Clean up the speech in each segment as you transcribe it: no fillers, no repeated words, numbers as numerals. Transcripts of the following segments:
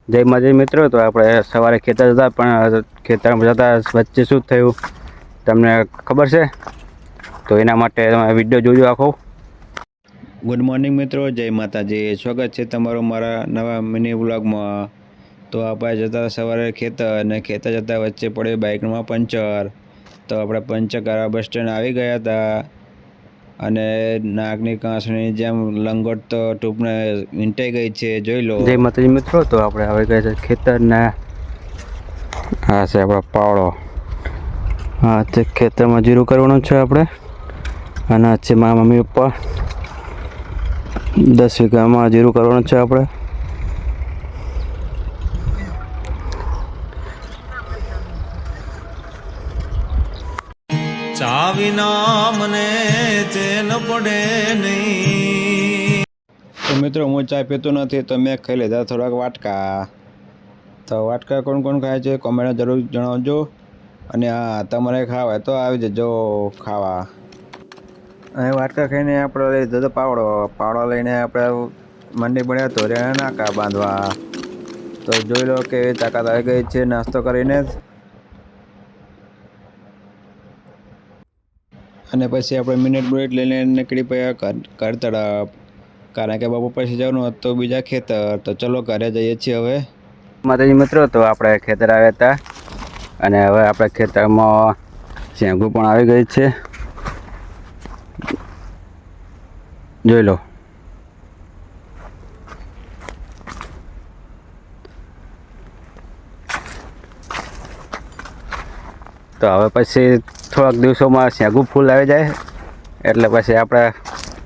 જય માતાજી મિત્રો। તો આપણે સવારે ખેતર જતા પણ ખેતરમાં જતા વચ્ચે શું થયું તમને ખબર છે? તો એના માટે તમે વિડીયો જોજો આખો। ગુડ મોર્નિંગ મિત્રો, જય માતાજી। સ્વાગત છે તમારું મારા નવા મિની વ્લોગમાં। તો આપણે જતા સવારે ખેતર અને ખેતર જતા વચ્ચે પડ્યું બાઇકમાં પંચર। તો આપણે પંચર કરાવવા બસ સ્ટેન્ડ આવી ગયા હતા અને નાકની કાંસની જેમ લંગોટ તો ટૂંકને વીંટાઈ ગઈ છે, જોઈ લો। જય માતાજી મિત્રો। તો આપણે આવી ગયા છે ખેતરના, આ છે આપણો પાવડો। હા, તે ખેતરમાં જીરું કરવાનું છે આપણે, અને આ છે મારા મમ્મી પપ્પા 10 વીઘામાં જીરું કરવાનું છે આપણે। ચાવીના મને ચેન પડે નહીં। તો મિત્રો, હું ચા પીતો નથી તો મેં ખાઈ લીધા થોડાક વાટકા। તો વાટકા કોણ કોણ ખાય છે કોમેન્ટમાં જરૂર જણાવજો, અને હા તમારે ખાવા તો આવી જજો ખાવા। અને વાટકા ખાઈને આપણે લઈ લીધો પાવડો લઈને આપણે મંડી પડ્યા તો નાકા બાંધવા। તો જોઈ લો કેવી તાકાત આવી ગઈ છે નાસ્તો કરીને। અને પછી આપણે મિનિટ લઈને નીકળી પડ્યા ઘર તરફ, કારણ કે બપોર પછી જવાનું હતું બીજા ખેતર। તો ચલો ઘરે જઈએ છીએ હવે। માતાજી મિત્રો, તો આપણે ખેતર આવ્યા હતા અને હવે આપણે ખેતરમાં શેંગું પણ આવી ગઈ છે, જોઈ લો। તો હવે પછી થોડાક દિવસોમાં શેંગું ફૂલ આવી જાય એટલે પછી આપણે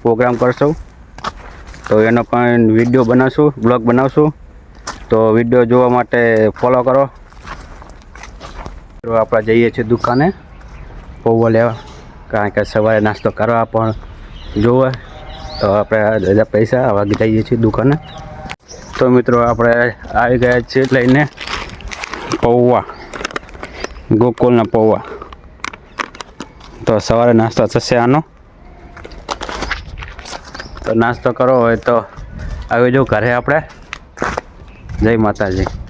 પ્રોગ્રામ કરશું, તો એનો પણ વિડીયો બનાવશું, બ્લોગ બનાવશું। તો વિડીયો જોવા માટે ફોલો કરો। તો આપણે જઈએ છીએ દુકાને પૌવા લેવા, કારણ કે સવારે નાસ્તો કરવા પણ જોવે, તો આપણે પૈસા આવા જઈએ છીએ દુકાને। તો મિત્રો, આપણે આવી ગયા છીએ લઈને પૌવા, ગોકુલના પૌવા। તો સવારે નાસ્તો થશે આનો। તો નાસ્તો કરવો હોય તો આવી જાઓ ઘરે આપણે। જય માતાજી।